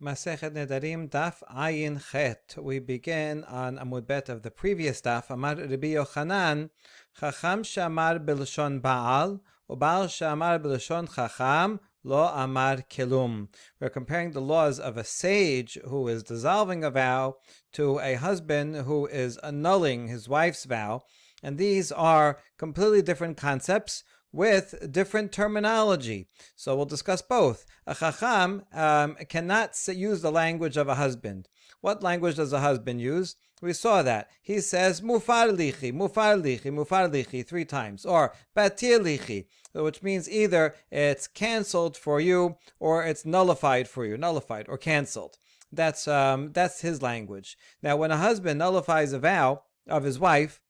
Masechet Nedarim Daf Ayin Chet. We begin on Amud Bet of the previous daf. Amar Rabbi Yochanan, Chacham Shamar B'Lashon Baal, Ubaal Shamar B'Lashon Chacham, Lo Amar Kelum. We're comparing the laws of a sage who is dissolving a vow to a husband who is annulling his wife's vow, and these are completely different concepts with different terminology. So we'll discuss both. A chacham cannot use the language of a husband. What language does a husband use? We saw that. He says, mufar lichi, mufar lichi, mufar lichi, 3 times. Or batir lichi, which means either it's canceled for you or it's nullified for you, nullified or canceled. That's his language. Now, when a husband nullifies a vow of his wife,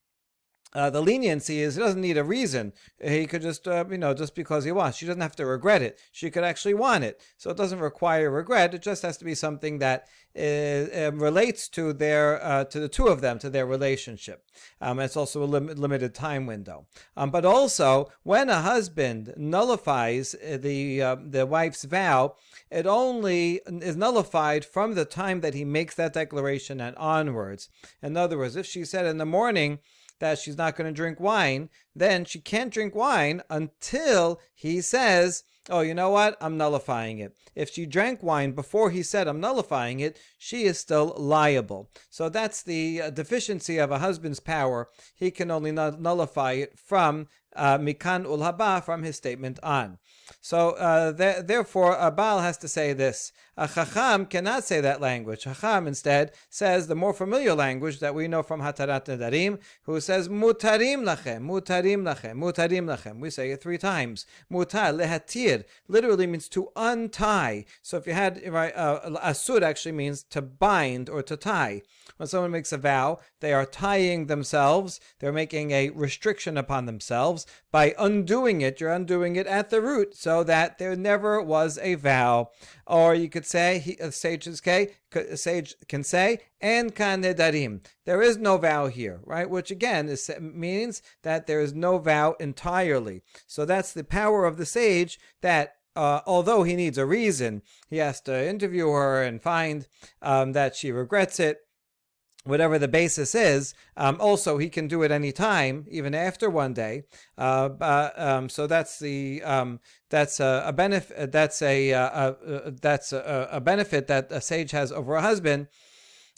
the leniency is he doesn't need a reason. He could just, just because he wants. She doesn't have to regret it. She could actually want it. So it doesn't require regret. It just has to be something that relates to to the two of them, to their relationship. It's also a limited time window. But also, when a husband nullifies the wife's vow, it only is nullified from the time that he makes that declaration and onwards. In other words, if she said in the morning that she's not going to drink wine, then she can't drink wine until he says, oh, you know what? I'm nullifying it. If she drank wine before he said, I'm nullifying it, she is still liable. So that's the deficiency of a husband's power. He can only nullify it from mikan ul haba, from his statement on. So therefore, a Baal has to say this. A Chacham cannot say that language. Chacham instead says the more familiar language that we know from Hatarat Nedarim, who says mutarim lachem, mutarim lachem, mutarim lachem. We say it 3 times. Mutar lehatir literally means to untie. So if you had asur actually means to bind or to tie. When someone makes a vow, they are tying themselves. They're making a restriction upon themselves. By undoing it, you're undoing it at the root so that there never was a vow. Or you could say, a sage can say, en kan nedarim. There is no vow here, right? Which again means that there is no vow entirely. So that's the power of the sage, that although he needs a reason, he has to interview her and find that she regrets it. Whatever the basis is, also he can do it any time, even after one day. So that's a benefit. That's a benefit that a sage has over a husband.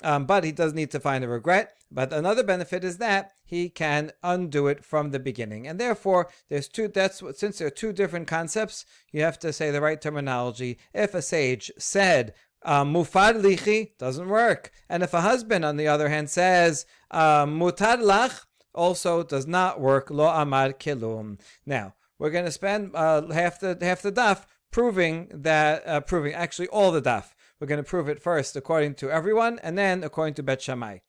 But he does need to find a regret. But another benefit is that he can undo it from the beginning. And therefore, since there are 2 different concepts, you have to say the right terminology. If a sage said mufar lichi, doesn't work. And if a husband, on the other hand, says mutar lach, also does not work. Lo amar kelum. Now we're going to spend half the daf proving actually all the daf. We're going to prove it first according to everyone, and then according to Bet Shammai.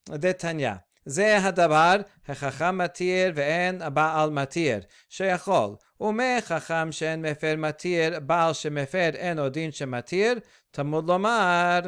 Detanya. זה הדבר החכם מתיר ואין הבעל מתיר שיכול ומחכם שאין מפר מתיר בעל שמפר אין עוד דין שמתיר תמוד לומר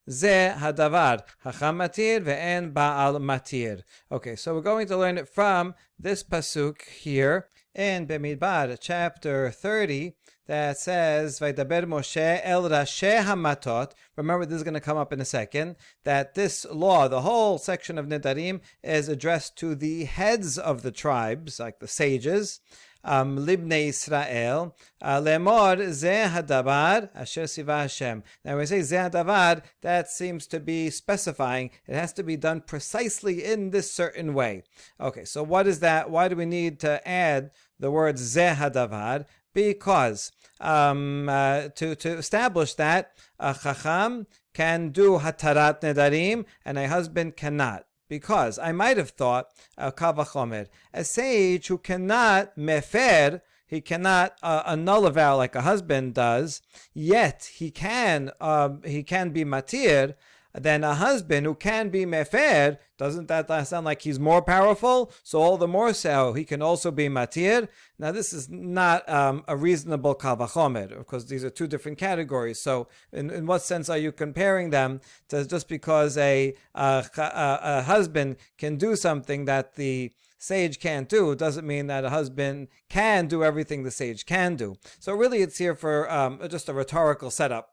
זה הדבר חכם מתיר ואין בעל מתיר. Okay, so we're going to learn it from this pasuk here in Bamidbar chapter 30 that says Vaydaber Moshe el Rashe Hamatot. Remember, this is going to come up in a second, that this law, the whole section of Nedarim, is addressed to the heads of the tribes, like the sages, Libnei Israel, Lemor Ze Hadabar Asher Siva Hashem. Now when we say Ze Hadavar, that seems to be specifying it has to be done precisely in this certain way. Okay, so what is that? Why do we need to add the word Ze Hadavar? Because to establish that a chacham can do hatarat nedarim and a husband cannot. Because I might have thought, kavachomer, a sage who cannot mefer, he cannot annul a vow like a husband does, yet he can be matir. Then a husband who can be mefer, doesn't that sound like he's more powerful? So all the more so, he can also be matir. Now this is not a reasonable kal vachomer, because these are 2 different categories. So in what sense are you comparing them to just because a husband can do something that the sage can't do, doesn't mean that a husband can do everything the sage can do. So really it's here for just a rhetorical setup.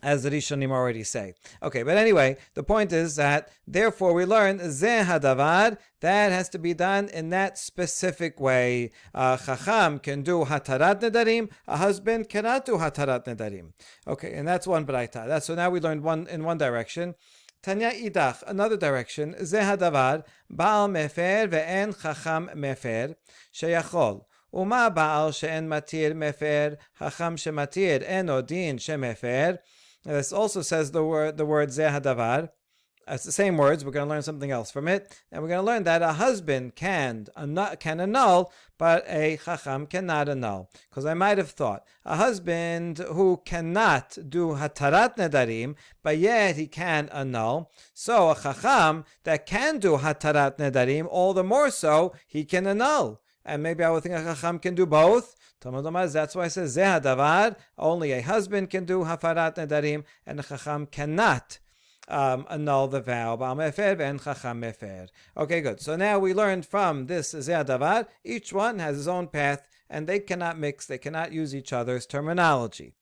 as the Rishonim already say. Okay, but anyway, the point is that therefore we learn Zeh Hadavar, that has to be done in that specific way. Chacham can do Hatarat Nedarim, a husband cannot do Hatarat Nedarim. Okay, and that's one Braita. So now we learned one in one direction. Tanya idach, another direction. Zeh Hadavar, Baal Mefer ve'en Chacham Mefer, Sheyachol. Uma Baal she'en matir mefer, Chacham shematir, en odin shemefer. This also says the word Zeh Hadavar. It's the same words. We're going to learn something else from it. And we're going to learn that a husband can annul, but a chacham cannot annul. Because I might have thought, a husband who cannot do hatarat nedarim, but yet he can annul. So a chacham that can do hatarat nedarim, all the more so, he can annul. And maybe I would think a chacham can do both. That's why it says Zeh Hadavar. Only a husband can do hafarat nedarim, and a chacham cannot annul the vow. Baal mefer and chacham mefer. Okay, good. So now we learned from this Zeh Hadavar, each one has his own path, and they cannot mix, they cannot use each other's terminology.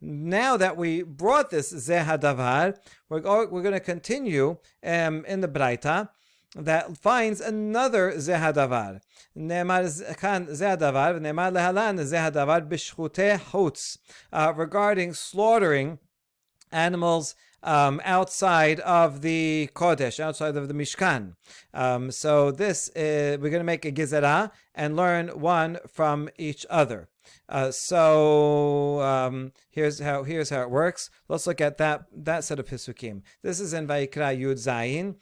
Now that we brought this Zeh Hadavar, we're going to continue in the Braita that finds another Zeh Hadavar. Ne'emar kan Zeh Hadavar, ne'emar lehalan Zeh Hadavar b'shchutei chutz, regarding slaughtering animals outside of the Kodesh, outside of the Mishkan. So this, we're going to make a Gezerah and learn one from each other. Here's how it works. Let's look at that set of Pisukim. This is in Vayikra Yud Zayin.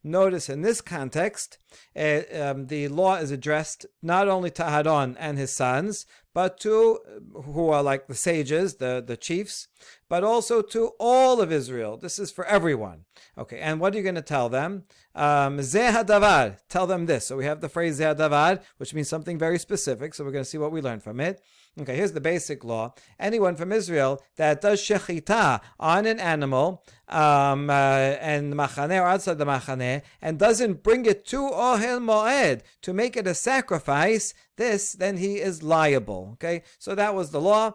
Notice in this context, the law is addressed not only to Aaron and his sons, but to, who are like the sages, the chiefs, but also to all of Israel. This is for everyone. Okay, and what are you going to tell them? Zeh Hadavar, tell them this. So we have the phrase Zeh Hadavar, which means something very specific. So we're going to see what we learn from it. Okay, here's the basic law. Anyone from Israel that does shechita on an animal, and machaneh or outside the machaneh, and doesn't bring it to Ohel Moed to make it a sacrifice, then he is liable. Okay, so that was the law.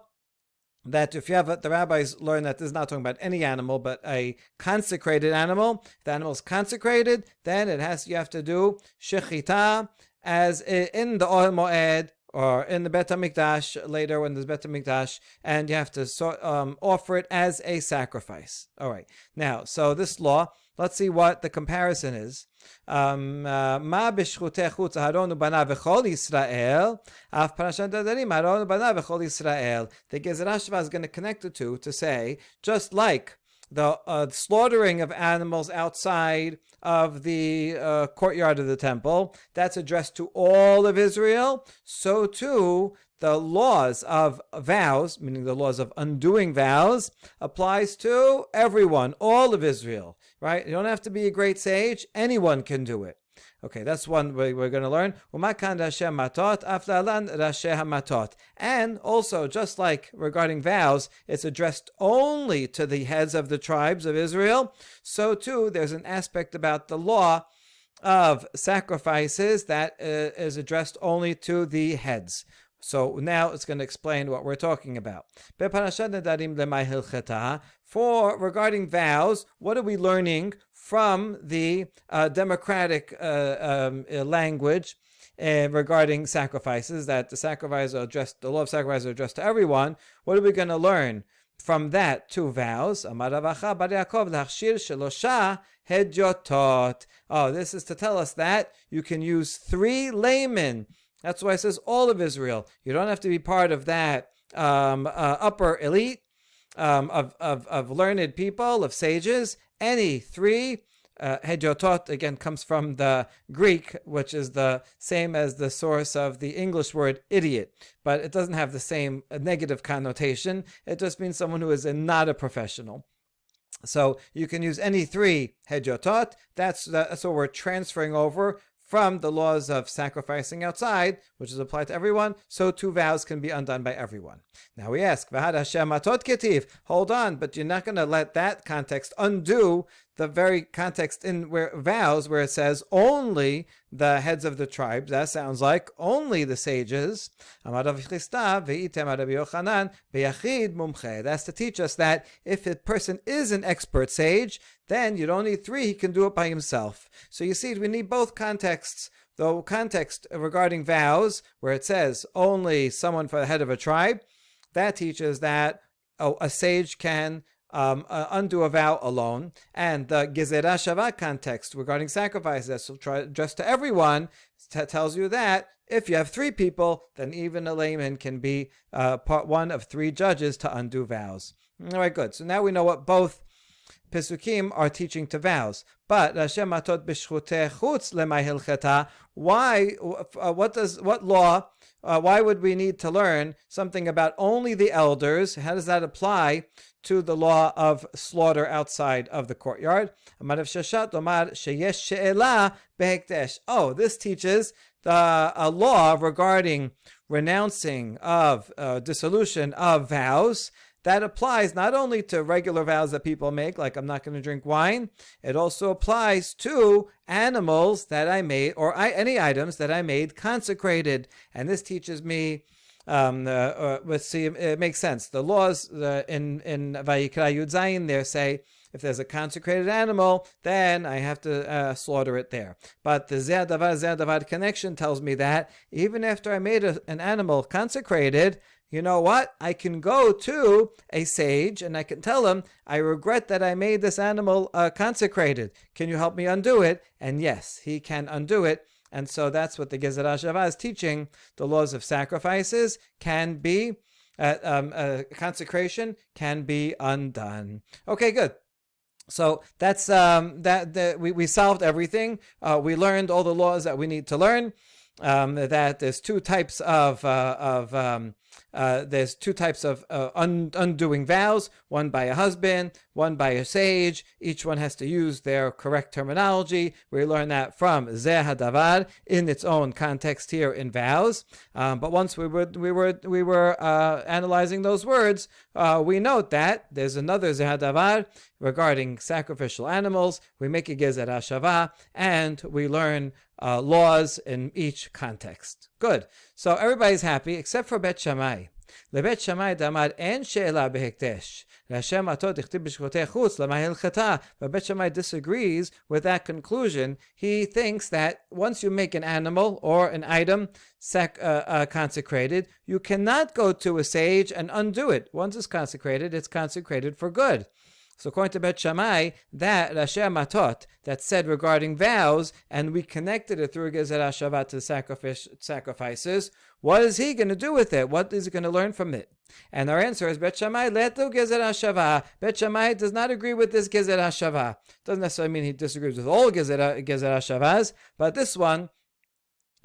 That if you have the rabbis learn that this is not talking about any animal, but a consecrated animal. If the animal is consecrated, then you have to do shechita as in the Ohel Moed, or in the Bet HaMikdash, later when there's Bet HaMikdash, and you have to offer it as a sacrifice. All right. Now, so this law, let's see what the comparison is. Ma b'shchutei chutz Aharon u'banav v'chol Yisrael, af parashat Nedarim Aharon u'banav v'chol Yisrael. The Gezerah Sheva is going to connect the two to say, just like the slaughtering of animals outside of the courtyard of the temple, that's addressed to all of Israel. So too, the laws of vows, meaning the laws of undoing vows, applies to everyone, all of Israel, right? You don't have to be a great sage. Anyone can do it. Okay, that's one we're going to learn. And also, just like regarding vows, it's addressed only to the heads of the tribes of Israel. So too, there's an aspect about the law of sacrifices that is addressed only to the heads. So now it's going to explain what we're talking about. For regarding vows, what are we learning from the democratic language regarding sacrifices? That the law of sacrifices are addressed to everyone. What are we going to learn from that to vows? Oh, this is to tell us that you can use 3 laymen. That's why it says all of Israel. You don't have to be part of that upper elite of learned people, of sages. Any 3 hedyotot, again, comes from the Greek, which is the same as the source of the English word idiot, but it doesn't have the same negative connotation. It just means someone who is not a professional. So you can use any 3 hedyotot. That's what we're transferring over from the laws of sacrificing outside, which is applied to everyone, so 2 vows can be undone by everyone. Now we ask, hold on, but you're not going to let that context undo the very context in where vows, where it says only the heads of the tribes. That sounds like only the sages. That's to teach us that if a person is an expert sage, then you don't need three, he can do it by himself. So you see, we need both contexts. The context regarding vows, where it says only someone for the head of a tribe, that teaches that a sage can undo a vow alone. And the Gezerah Shavah context regarding sacrifices, so addressed to everyone, tells you that if you have three people, then even a layman can be part one of three judges to undo vows. All right, good. So now we know what both Pesukim are teaching to vows. But why would we need to learn something about only the elders? How does that apply to the law of slaughter outside of the courtyard? Oh, this teaches a law regarding renouncing of dissolution of vows. That applies not only to regular vows that people make, like I'm not going to drink wine. It also applies to animals that I made, or any items that I made consecrated. And this teaches me, let's see, it makes sense. The laws in Vayikra Yud Zayin there say, if there's a consecrated animal, then I have to slaughter it there. But the Zeh Davar connection tells me that even after I made an animal consecrated, you know what? I can go to a sage and I can tell him, I regret that I made this animal consecrated. Can you help me undo it? And yes, he can undo it. And so that's what the Gezerah Shavah is teaching. The laws of sacrifices can be, consecration can be undone. Okay, good. So that's we solved everything. We learned all the laws that we need to learn. That there's two types of undoing vows, one by a husband, one by a sage. Each one has to use their correct terminology. We learn that from Zeh HaDavar in its own context here in vows. But once we were analyzing those words, we note that there's another Zeh HaDavar regarding sacrificial animals. We make a Gezerah Shavah, and we learn laws in each context. Good. So everybody's happy except for Bet Shammai. לבית שמאי דאמר אין שאלה בהקדש. להשם עתו דכתיב בשבותי חוץ למה הלכתה. But Bet Shammai disagrees with that conclusion. He thinks that once you make an animal or an item consecrated, you cannot go to a sage and undo it. Once it's consecrated for good. So according to Bet Shammai, that Rashi Matot that said regarding vows, and we connected it through Gezerah Shavah to sacrifices, what is he going to do with it? What is he going to learn from it? And our answer is Bet Shammai letu Gezerah Shavah. Bet Shammai does not agree with this Gezerah Shavah. Doesn't necessarily mean he disagrees with all Gezerah Shavahs, but this one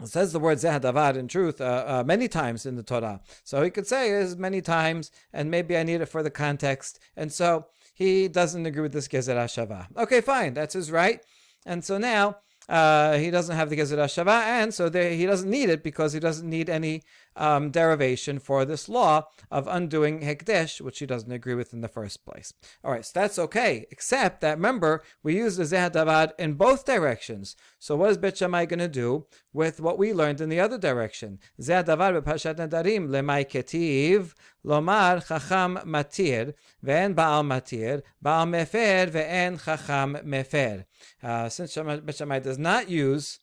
says the word Zeh HaDavar in truth many times in the Torah. So he could say it as many times, and maybe I need it for the context. And so he doesn't agree with this Gezerah Shavah. Okay, fine, that's his right. And so now he doesn't have the Gezerah Shavah, and so he doesn't need it because he doesn't need any derivation for this law of undoing Hekdesh, which he doesn't agree with in the first place. All right, so that's okay, except that, remember, we use the Zeh HaDavar in both directions. So what is Bet Shammai going to do with what we learned in the other direction? Zeh HaDavar b'Parashat Nedarim lemay ketiv lomar chacham matir ve'en baal matir baal mefer ve'en chacham mefer. Since Bet Shammai does not use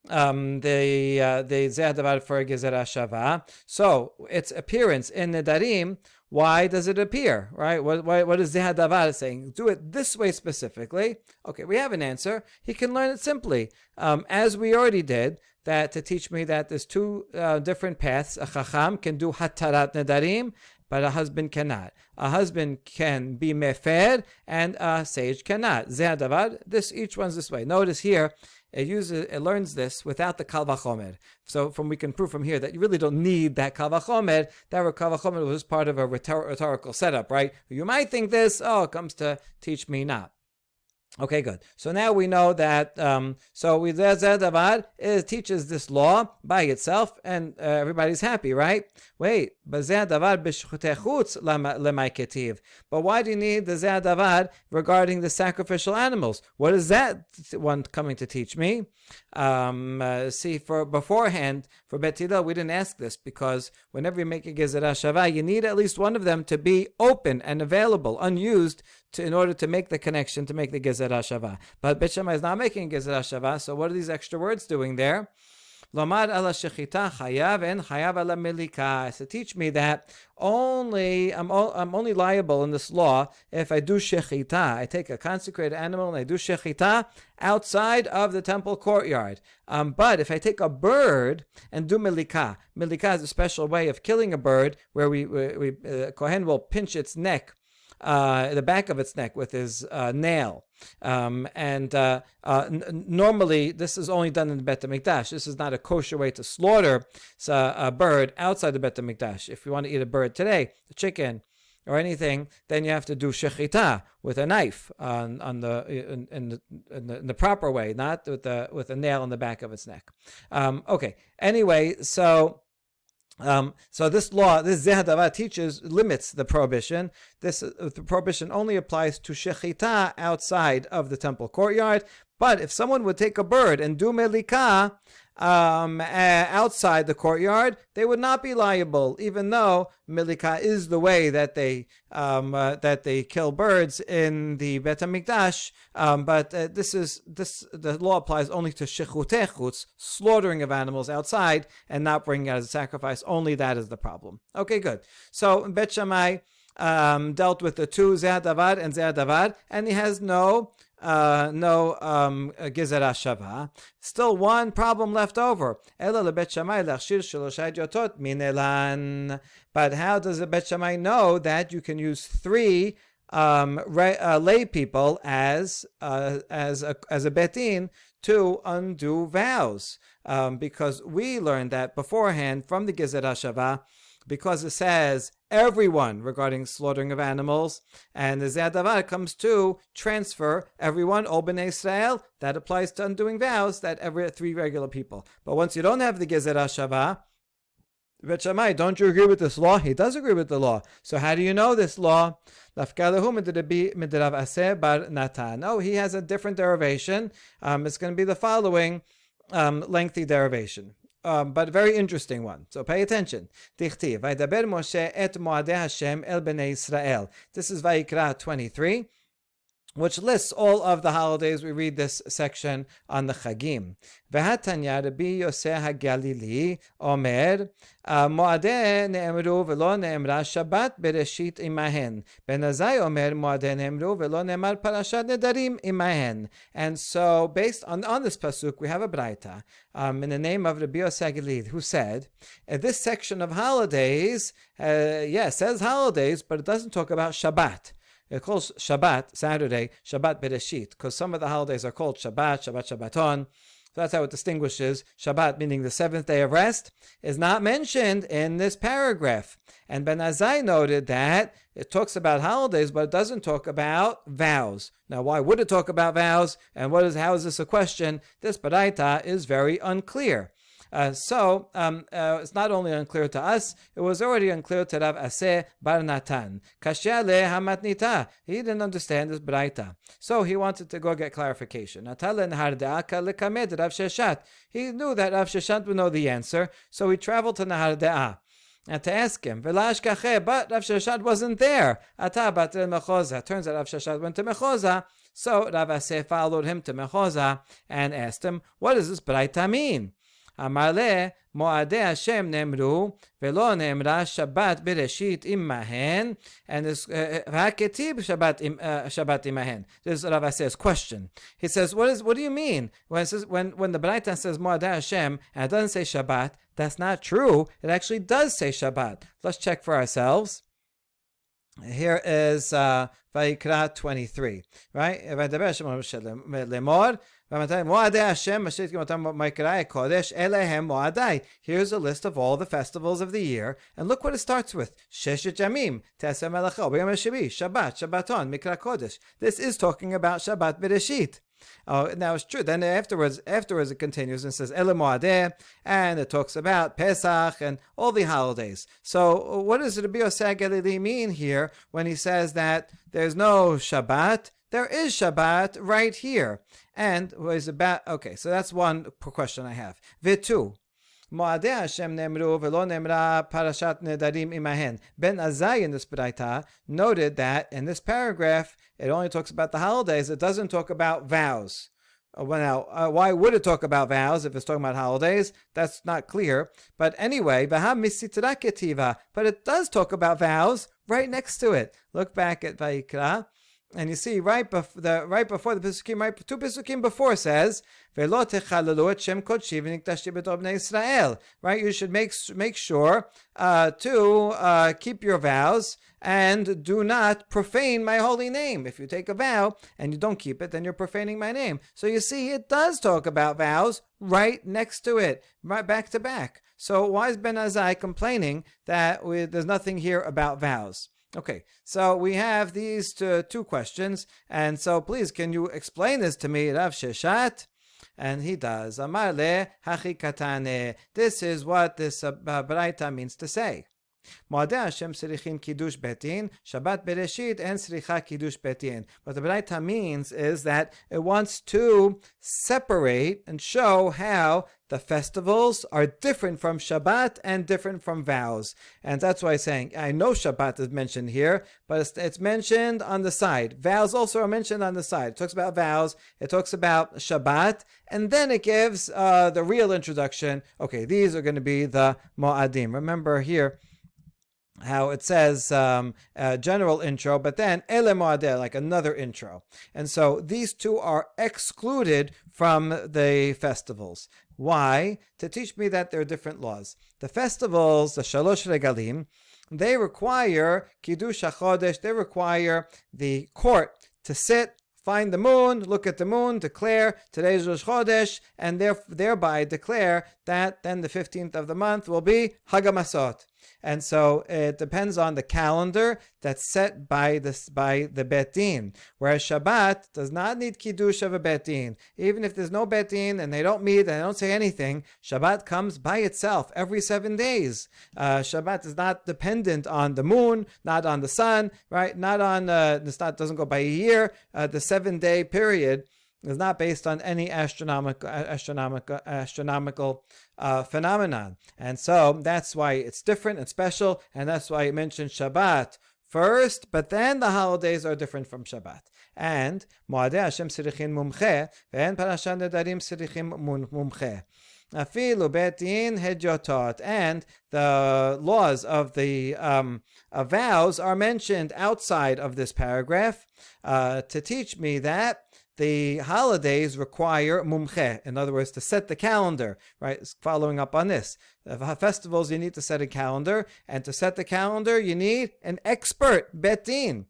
the Zeh HaDavar for Gezerah Shavah, so its appearance in Nedarim, why does it appear, right? What is Zeh HaDavar saying? Do it this way specifically. Okay, we have an answer. He can learn it simply, as we already did, that to teach me that there's two different paths. A Chacham can do Hatarat Nedarim, but a husband cannot. A husband can be mefer, and a sage cannot. Zeh HaDavar, each one's this way. Notice here, it learns this without the Kal Vachomer. So we can prove from here that you really don't need that Kal Vachomer. That Kal Vachomer was part of a rhetorical setup, right? You might think this, it comes to teach me not. Okay, good. So now we know that. It teaches this law by itself, and everybody's happy, right? Wait, but why do you need the zeh davar regarding the sacrificial animals? What is that one coming to teach me? See, for beforehand, for Bet Hillel, we didn't ask this because whenever you make a gezerah shava, you need at least one of them to be open and available, unused, in order to make the connection, to make the gezerah shava. But Bet Shammai is not making gezerah shava, so what are these extra words doing there? Lomar ala shechita chayav and chayav ala milika. So teach me that I'm only liable in this law if I do shechita. I take a consecrated animal and I do shechita outside of the temple courtyard. But if I take a bird and do milika is a special way of killing a bird where Kohen will pinch its neck, the back of its neck with his nail. Normally, this is only done in the Bet HaMikdash. This is not a kosher way to slaughter a bird outside the Bet HaMikdash. If you want to eat a bird today, a chicken or anything, then you have to do shechita with a knife in the proper way, not with a nail in the back of its neck. Okay. Anyway, so this law, this zeh davar limits the prohibition. The prohibition only applies to shechita outside of the temple courtyard. But if someone would take a bird and do melika outside the courtyard, they would not be liable, even though melika is the way that they kill birds in the Bet HaMikdash. But the law applies only to shechutei chutz, slaughtering of animals outside and not bringing it as a sacrifice. Only that is the problem. Okay, good. So Bet Shammai dealt with the two zeh davar and zeh davar, and he has no gezerah shava. Still one problem left over. But how does the Bet Shammai know that you can use three lay people as a betin to undo vows? Because we learned that beforehand from the gezerah shava, because it says everyone regarding slaughtering of animals, and the zeh davar comes to transfer everyone, all bnei Israel. That applies to undoing vows, that every three regular people. But once you don't have the gezerah shava, Bet Shammai, don't you agree with this law? He does agree with the law. So how do you know this law? No, he has a different derivation. It's going to be the following lengthy derivation. But a very interesting one. So pay attention. Tichtiv, Vaydaber Moshe et Moadei Hashem el bnei Israel. This is Vayikra 23, which lists all of the holidays. We read this section on the Chagim. V'hatanya Rabbi Yosef HaGalili Omer, Moadei ne'emru v'lo ne'emra Shabbat bereshit imahen. Ben Azai Omer, Moadei ne'emru v'lo ne'emar parashat Nedarim imahen. And so, based on this pasuk, we have a braita in the name of Rabbi Yosef HaGalili, who said, this section of holidays, says holidays, but it doesn't talk about Shabbat. It calls Shabbat, Saturday, Shabbat Bereshit, because some of the holidays are called Shabbat, Shabbaton. So that's how it distinguishes. Shabbat, meaning the seventh day of rest, is not mentioned in this paragraph. And Ben Azai noted that it talks about holidays, but it doesn't talk about vows. Now, why would it talk about vows? And how is this a question? This baraita is very unclear. It's not only unclear to us, it was already unclear to Rav Aseh Bar Natan. Kashya le hamatnita. He didn't understand this braita. So he wanted to go get clarification. He knew that Rav Sheshat would know the answer, so he traveled to Nahar De'ah. And to ask him, but Rav Sheshat wasn't there. Turns out Rav Sheshat went to Mechoza, so Rav Aseh followed him to Mechoza and asked him, what does this braita mean? Amarle Moadei Hashem nemru velo nemra Shabbat bereshit imahen, and this haketib Shabbat imahen. This is Rav Aseh's question. He says, what do you mean when the Braita says Moadei Hashem and it doesn't say Shabbat? That's not true. It actually does say Shabbat. Let's check for ourselves. Here is Vayikra 23, right? Here's a list of all the festivals of the year, and look what it starts with. Shabbat, Shabbaton, Mikra Kodesh. This is talking about Shabbat Bereshit. Now it's true. Then afterwards it continues and says Ele Moadeh, and it talks about Pesach and all the holidays. So what does Rabbi Yosef Galili mean here when he says that there's no Shabbat? There is Shabbat right here, and was about okay. So that's one question I have. Vitu. Moadeh Hashem nemru velo nemra parashat Nedarim imahen. Ben Azai in this Baraita noted that in this paragraph it only talks about the holidays. It doesn't talk about vows. Why would it talk about vows if it's talking about holidays? That's not clear. But anyway, but it does talk about vows right next to it. Look back at Vayikra. And you see, right before the Pesukim, right 2 Pesukim before says, "Velo techalalu et shem kodshi v'nikdashti b'to bnei Israel." Right, you should make sure to keep your vows and do not profane my holy name. If you take a vow and you don't keep it, then you're profaning my name. So you see, it does talk about vows right next to it, right back to back. So why is Ben Azai complaining that there's nothing here about vows? Okay, so we have these two questions, and so please, can you explain this to me, Rav Sheshat? And he does. Amar le hachi katane. This is what this Baraita means to say. Moadeh Hashem Sirichin Kiddush Betin, Shabbat Bereshit, and Siricha Kiddush Betin. What the Baraita means is that it wants to separate and show how the festivals are different from Shabbat and different from vows. And that's why I'm saying, I know Shabbat is mentioned here, but it's mentioned on the side. Vows also are mentioned on the side. It talks about vows, it talks about Shabbat, and then it gives the real introduction. Okay, these are going to be the Mo'adim. Remember here, how it says general intro, but then Ele Moadeh, like another intro. And so these two are excluded from the festivals. Why? To teach me that there are different laws. The festivals, the Shalosh Regalim, they require Kiddush HaChodesh, they require the court to sit, find the moon, look at the moon, declare today's Rosh Chodesh, and thereby declare that then the 15th of the month will be Hagamasot. And so it depends on the calendar that's set by the Bet Din. Whereas Shabbat does not need Kiddush of a Bet Din. Even if there's no Bet Din and they don't meet and they don't say anything, Shabbat comes by itself every 7 days. Shabbat is not dependent on the moon, not on the sun, right? Not on, doesn't go by a year. The 7-day period is not based on any astronomical phenomenon. And so that's why it's different and special, and that's why it mentions Shabbat first, but then the holidays are different from Shabbat. And Moadeh Hashem Sirichin Mumche, and Parashat Nedarim Sirichin Mumche. Afilu betin hedyotot, and the laws of the vows are mentioned outside of this paragraph to teach me that the holidays require mumche, in other words, to set the calendar, right? Following up on this. The festivals, you need to set a calendar, and to set the calendar, you need an expert, bet din.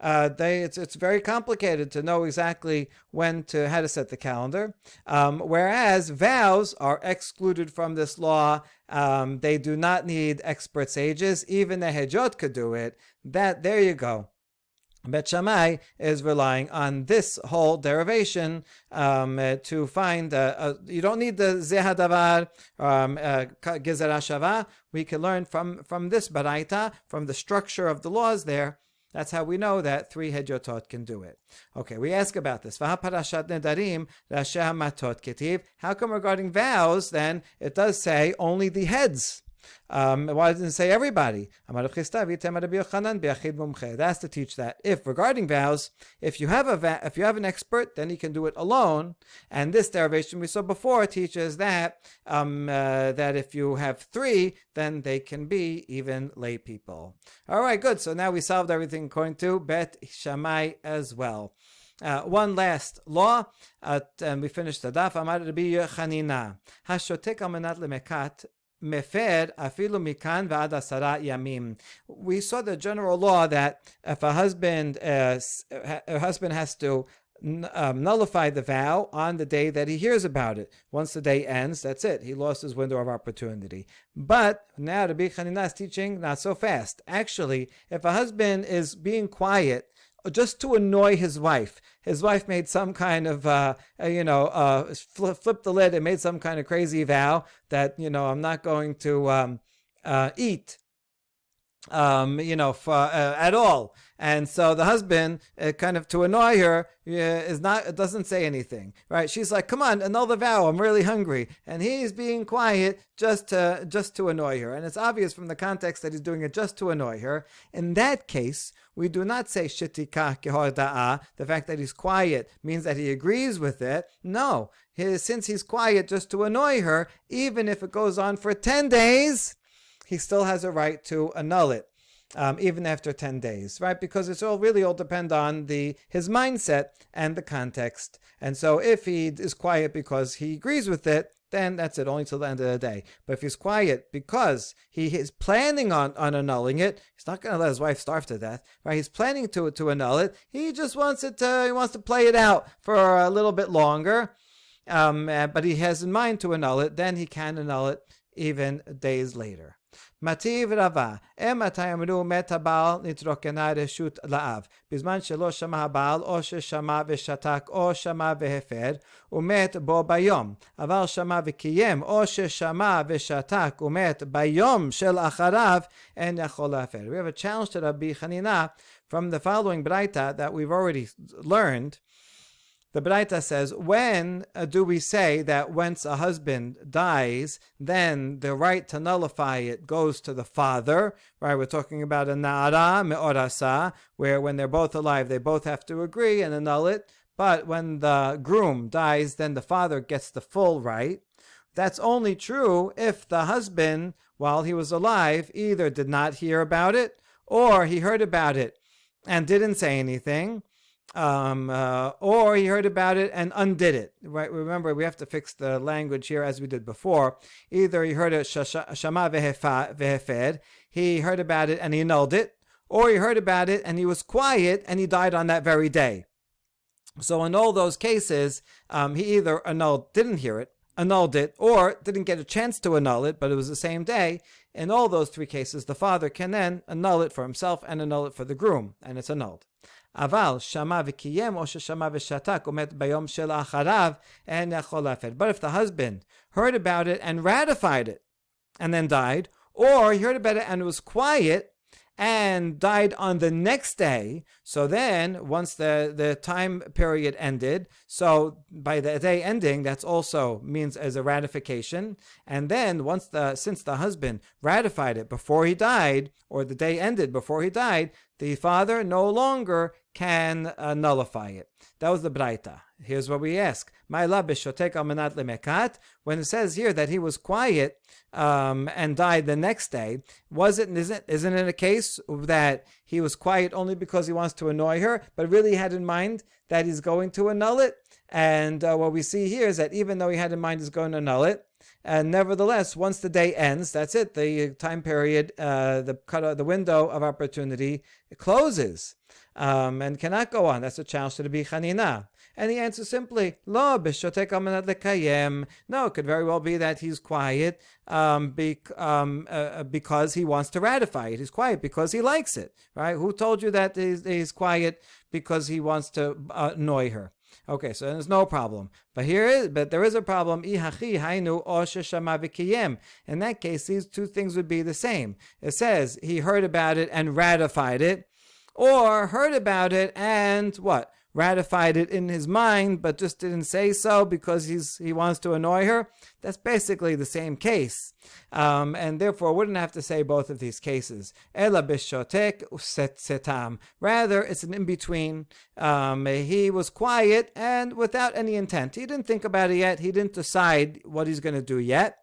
It's very complicated to know exactly how to set the calendar. Whereas vows are excluded from this law. They do not need expert sages. Even the hejot could do it. There you go. Bet Shammai is relying on this whole derivation to find, you don't need the Zehadavar, Gezerah Shava. We can learn from this Baraita, from the structure of the laws there. That's how we know that 3 Hedyotot can do it. Okay, we ask about this. Parashat Nedarim, Matot Ketiv. How come regarding vows, then, it does say only the heads? Why doesn't it say everybody? That's to teach that if regarding vows, if you have an expert, then he can do it alone. And this derivation we saw before teaches that that if you have 3, then they can be even lay people. All right, good. So now we solved everything according to Bet Shammai as well. One last law, and we finished the daf. Amar Rabbi Chanina, hashotek al menat lemekat. mefer afilu mikan v'ad 10 yamim. We saw the general law that if a husband has to nullify the vow on the day that he hears about it. Once the day ends, that's it. He lost his window of opportunity. But now Rabbi Chanina is teaching not so fast. Actually, if a husband is being quiet just to annoy his wife made some kind of, flipped the lid and made some kind of crazy vow that, I'm not going to eat at all. And so the husband, kind of to annoy her, doesn't say anything, right? She's like, "Come on, annul the vow. I'm really hungry," and he's being quiet just to annoy her. And it's obvious from the context that he's doing it just to annoy her. In that case, we do not say shetika kehorda'a. The fact that he's quiet means that he agrees with it. No, since he's quiet just to annoy her, even if it goes on for 10 days. He still has a right to annul it, even after 10 days, right? Because it's all depend on his mindset and the context. And so if he is quiet because he agrees with it, then that's it, only till the end of the day. But if he's quiet because he is planning on annulling it, he's not going to let his wife starve to death, right? He's planning to annul it. He just wants to play it out for a little bit longer, but he has in mind to annul it. Then he can annul it even days later. Mativ Rava, Emata Yamru Meta Baal Nitrokena Reshut La'av. Bizman Shelo Shama Baal, O Shama Veshatak, O Shama Vehefer, Umet Bo Bayom. Aval Shama Vekiyem, O Shama Veshatak, Umet Bayom Shel Acharav, and Yachol Afer. We have a challenge to Rabbi Chanina from the following Braita that we've already learned. The Braita says, when do we say that once a husband dies, then the right to nullify it goes to the father, right? We're talking about a na'ara me'orasa, where when they're both alive, they both have to agree and annul it. But when the groom dies, then the father gets the full right. That's only true if the husband, while he was alive, either did not hear about it, or he heard about it and didn't say anything, or he heard about it and undid it. Right? Remember, we have to fix the language here as we did before. Either he heard it, shama vehefed, he heard about it and he annulled it, or he heard about it and he was quiet and he died on that very day. So in all those cases, he either didn't hear it, annulled it, or didn't get a chance to annul it, but it was the same day. In all those three cases, the father can then annul it for himself and annul it for the groom, and it's annulled. Aval shama v'kiyem o shama v'shatak umet bayom shel acharav and yachol lafer. But if the husband heard about it and ratified it and then died, or he heard about it and was quiet and died on the next day, so then once the time period ended, so by the day ending, that's also means as a ratification. And then since the husband ratified it before he died, or the day ended before he died, the father no longer can nullify it. That was the Braita. Here's what we ask. When it says here that he was quiet and died the next day, isn't it a case that he was quiet only because he wants to annoy her, but really had in mind that he's going to annul it? And what we see here is that even though he had in mind he's going to annul it, and nevertheless, once the day ends, that's it. The time period, the window of opportunity closes and cannot go on. That's a challenge to the Bichanina. And the answer is simply, Lo b'shotek al menat lekayem. No, it could very well be that he's quiet because he wants to ratify it. He's quiet because he likes it, right? Who told you that he's quiet because he wants to annoy her? Okay, so there's no problem. But there is a problem. In that case, these two things would be the same. It says he heard about it and ratified it, or heard about it and what? Ratified it in his mind, but just didn't say so because he wants to annoy her. That's basically the same case, and therefore wouldn't have to say both of these cases. Ela bishotek setam. Rather, it's an in between. He was quiet and without any intent. He didn't think about it yet. He didn't decide what he's going to do yet.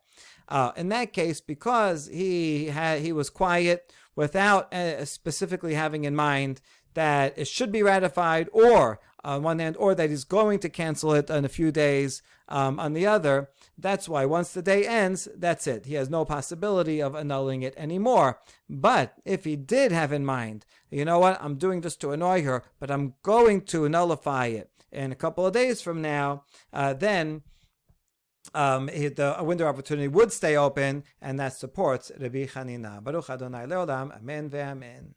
In that case, because he was quiet without specifically having in mind that it should be ratified, or on one hand, or that he's going to cancel it in a few days on the other. That's why once the day ends, that's it. He has no possibility of annulling it anymore. But if he did have in mind, you know what, I'm doing this to annoy her, but I'm going to nullify it in a couple of days from now, then the window of opportunity would stay open, and that supports Rabbi Chanina. Baruch Adonai Leolam. Amen ve'amen.